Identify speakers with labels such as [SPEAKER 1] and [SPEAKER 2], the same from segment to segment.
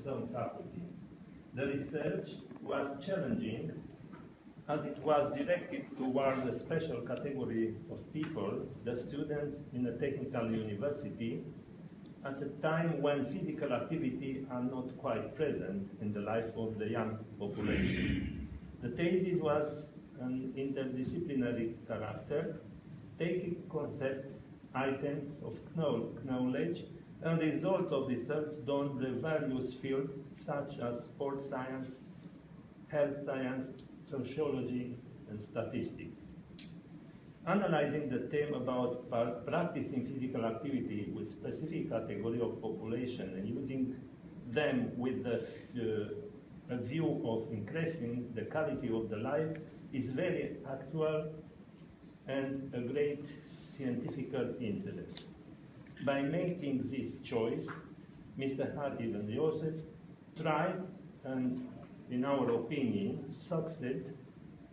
[SPEAKER 1] some faculty. The research was challenging as it was directed towards a special category of people, the students in a technical university, at a time when physical activity are not quite present in the life of the young population. The thesis was an interdisciplinary character, taking concept items of knowledge and result of research on the various fields such as sports science, health science, sociology, and statistics. Analyzing the theme about practicing physical activity with specific category of population and using them with a view of increasing the quality of the life is very actual and a great scientific interest. By making this choice, Mr. Hardy and Joseph tried and, in our opinion, succeed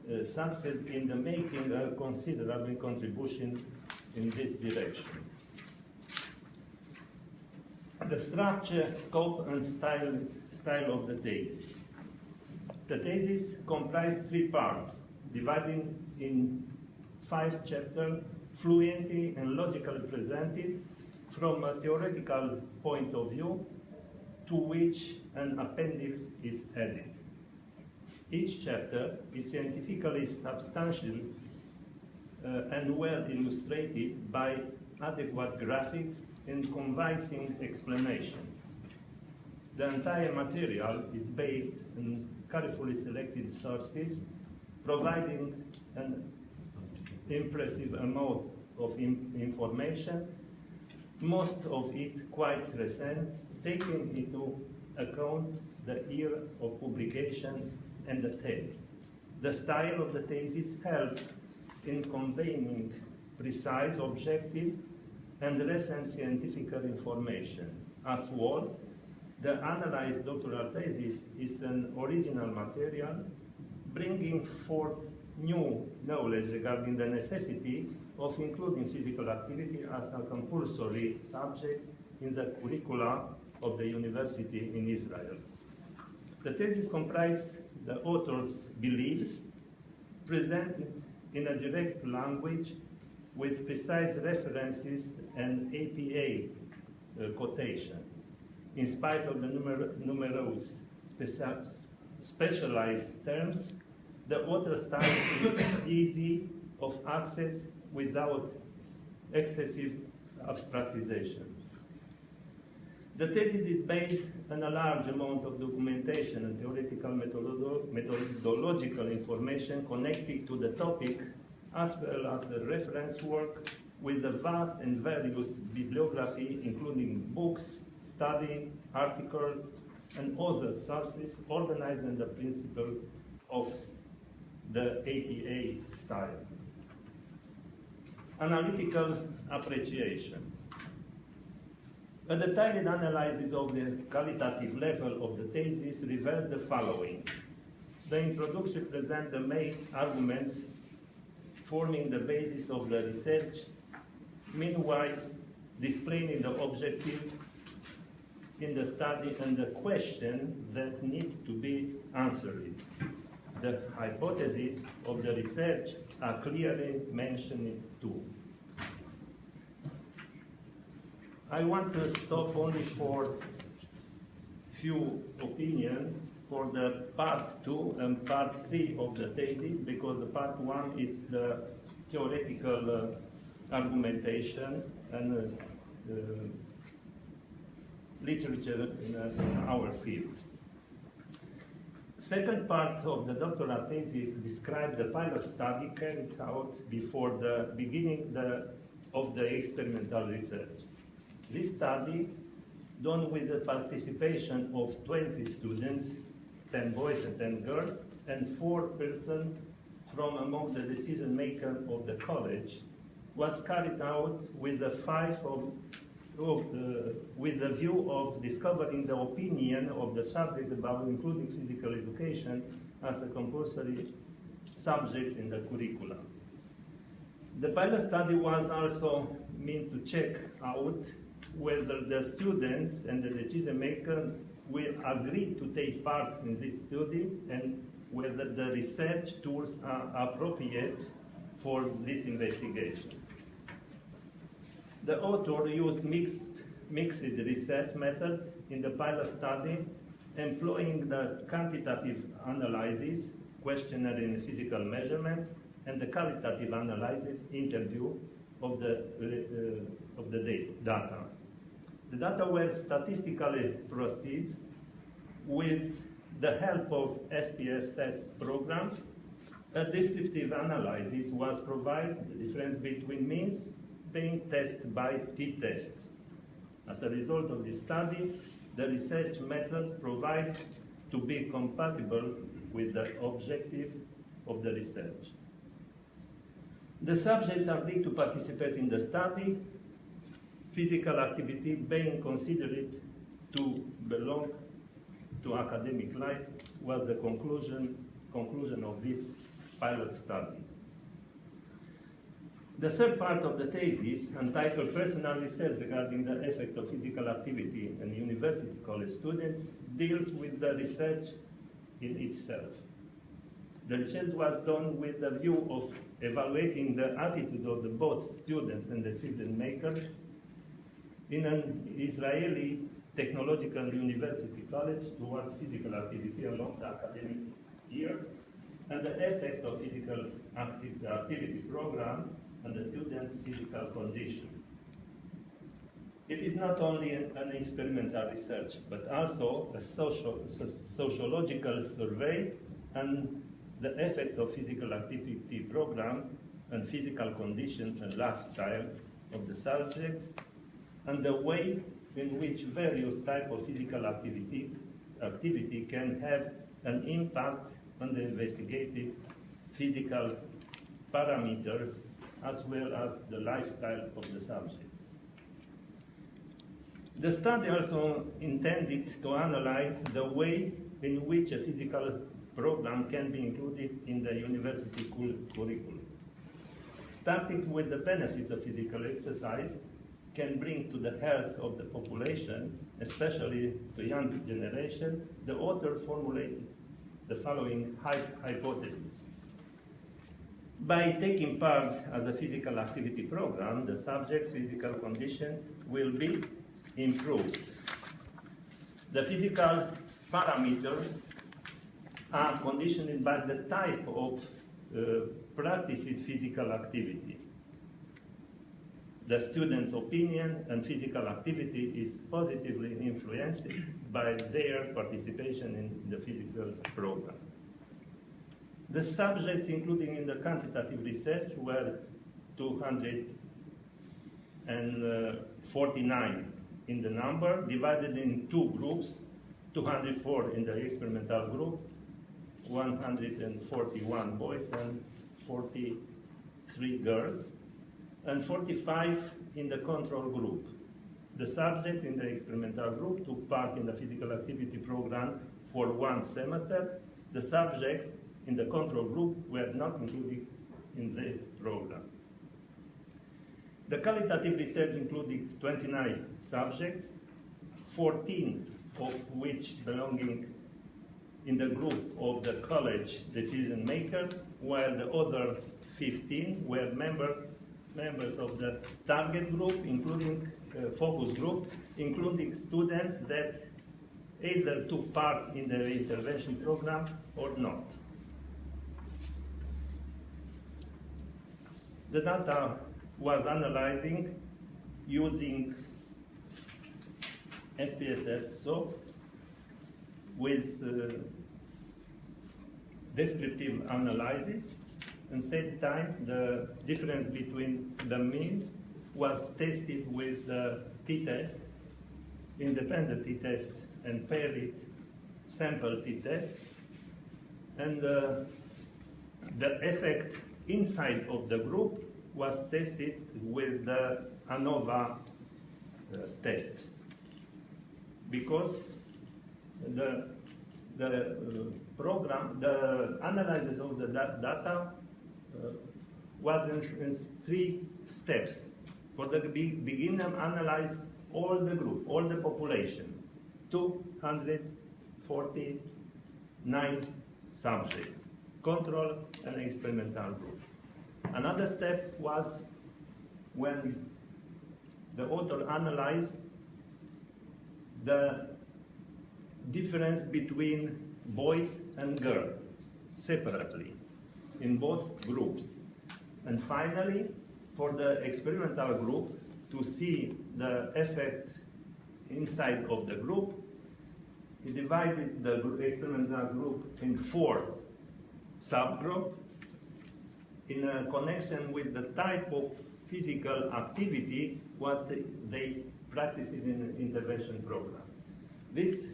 [SPEAKER 1] in the making a considerable contribution in this direction. The structure, scope, and style of the thesis. The thesis comprised 3 parts, dividing in 5 chapters, fluently and logically presented from a theoretical point of view, to which an appendix is added. Each chapter is scientifically substantial and well illustrated by adequate graphics and convincing explanation. The entire material is based on carefully selected sources, providing an impressive amount of information, most of it quite recent, taking into account the year of publication and the theme. The style of the thesis helped in conveying precise, objective, and recent scientific information. As well, the analyzed doctoral thesis is an original material, bringing forth new knowledge regarding the necessity of including physical activity as a compulsory subject in the curricula of the university in Israel. The thesis comprises the author's beliefs presented in a direct language with precise references and APA quotation. In spite of the numerous specialized terms, the author style is easy of access without excessive abstractization. The thesis is based on a large amount of documentation and theoretical methodological information connected to the topic, as well as the reference work with a vast and various bibliography, including books, study, articles, and other sources organized in the principle of the APA style. Analytical appreciation. A detailed analysis of the qualitative level of the thesis revealed the following. The introduction presents the main arguments forming the basis of the research, meanwhile displaying the objective in the study and the question that need to be answered. The hypotheses of the research are clearly mentioned too. I want to stop only for few opinions for the part 2 and part 3 of the thesis, because the part 1 is the theoretical argumentation and literature in our field. Second part of the doctoral thesis describes the pilot study carried out before the beginning of the experimental research. This study, done with the participation of 20 students, 10 boys and 10 girls, and 4 persons from among the decision makers of the college, was carried out with the with the view of discovering the opinion of the subject about including physical education as a compulsory subject in the curricula. The pilot study was also meant to check out whether the students and the decision makers will agree to take part in this study and whether the research tools are appropriate for this investigation. The author used mixed research method in the pilot study, employing the quantitative analysis, questionnaire and physical measurements, and the qualitative analysis, interview of the data. The data were statistically processed with the help of SPSS programs. A descriptive analysis was provided, the difference between means being tested by t-test. As a result of this study, the research method provided to be compatible with the objective of the research. The subjects agreed to participate in the study, physical activity being considered to belong to academic life was the conclusion of this pilot study. The third part of the thesis, entitled Personal Research Regarding the Effect of Physical Activity on University College Students, deals with the research in itself. The research was done with the view of evaluating the attitude of both students and the decision makers in an Israeli technological university college towards physical activity along the academic year, and the effect of physical activity program on the students' physical condition. It is not only an experimental research, but also a sociological survey and the effect of physical activity program and physical condition and lifestyle of the subjects, and the way in which various types of physical activity can have an impact on the investigated physical parameters as well as the lifestyle of the subjects. The study also intended to analyze the way in which a physical program can be included in the university curriculum. Starting with the benefits of physical exercise can bring to the health of the population, especially the young generation, the author formulated the following hypothesis. By taking part as a physical activity program, the subject's physical condition will be improved. The physical parameters are conditioned by the type of practiced physical activity. The student's opinion and physical activity is positively influenced by their participation in the physical program. The subjects included in the quantitative research were 249 in the number, divided in two groups, 204 in the experimental group, 141 boys and 43 girls, and 45 in the control group. The subject in the experimental group took part in the physical activity program for 1 semester. The subjects in the control group were not included in this program. The qualitative research included 29 subjects, 14 of which belonging in the group of the college decision maker, while the other 15 were members of the target group, including focus group, including students that either took part in the intervention program or not. The data was analyzing using SPSS soft with descriptive analysis, and same time the difference between the means was tested with the t-test, independent t-test and paired sample t-test, and the effect inside of the group was tested with the ANOVA test, because the program, the analysis of the data was in 3 steps. For the beginner, analyze all the group, all the population, to 649 subjects, control and experimental group. Another step was when the author analyzed the difference between boys and girls separately in both groups. And finally, for the experimental group to see the effect inside of the group, he divided the experimental group in 4 subgroups in a connection with the type of physical activity what they practice in an intervention program. This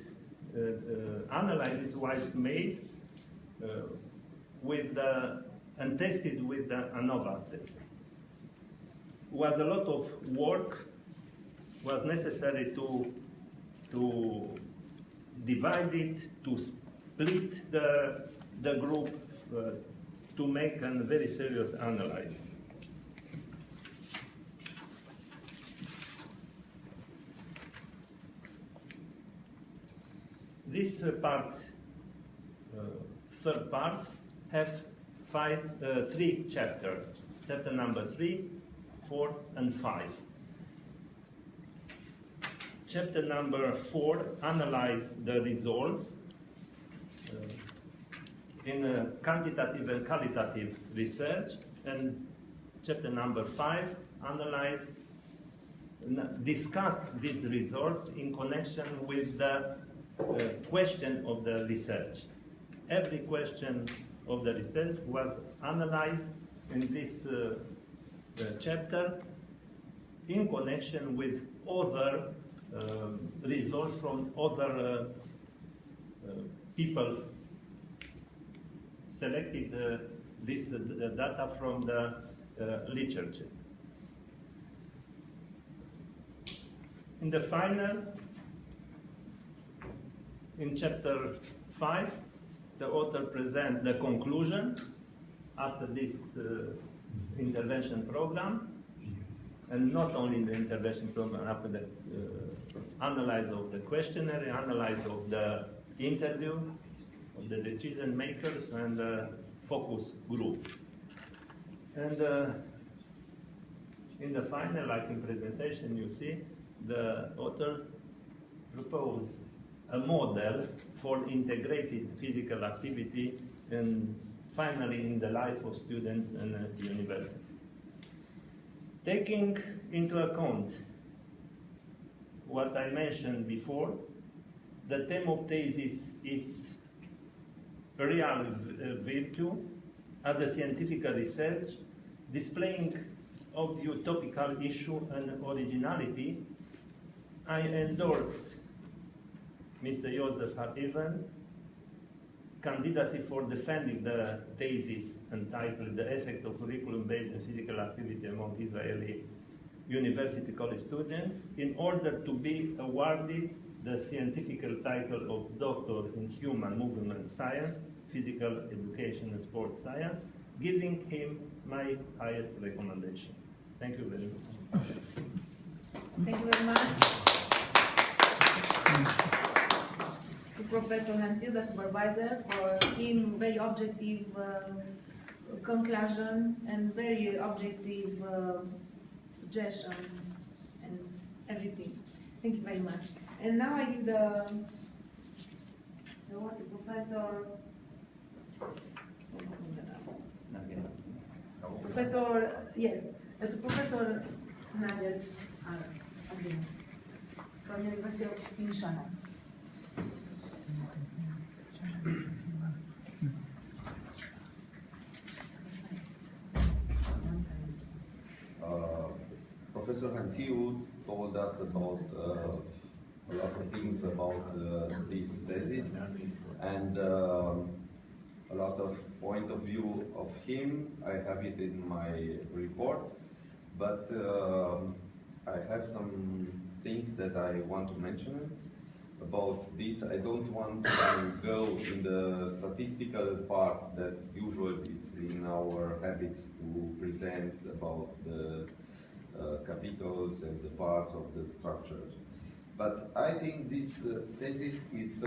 [SPEAKER 1] analysis was made and tested with the ANOVA test. Was a lot of work was necessary to divide it, to split the group, to make a very serious analysis. This part, third part, have 3 chapters. Chapter number 3, 4, and 5. Chapter number 4 analyze the results in a quantitative and qualitative research, and chapter number 5 discuss these results in connection with the question of the research. Every question of the research was analyzed in this chapter in connection with other results from other people selected this data from the literature. In the final, in chapter 5, the author presents the conclusion after this intervention program, and not only the intervention program, after the analysis of the questionnaire, analysis of the interview of the decision makers and the focus group. And in the final, like in presentation, you see the author proposed a model for integrated physical activity and finally in the life of students and at the university. Taking into account what I mentioned before, the theme of thesis is real virtue as a scientific research, displaying of the utopical issue and originality. I endorse Mr. Joseph Habivan candidacy for defending the thesis entitled The Effect of Curriculum-Based and Physical Activity Among Israeli University College Students in order to be awarded the scientific title of Doctor in Human Movement Science, Physical Education and Sports Science, giving him my highest recommendation. Thank you very much.
[SPEAKER 2] Thank you very much. To Professor Hantil, the supervisor, for him very objective conclusion and very objective suggestion and everything. Thank you very much. And now I give the word to Professor. To Professor Nadia from the University of Timișoara.
[SPEAKER 3] Professor Hantiu told us about a lot of things about this thesis and a lot of point of view of him. I have it in my report, but I have some things that I want to mention about this. I don't want to go in the statistical part that usually it's in our habits to present about the capitals and the parts of the structures. But I think this thesis is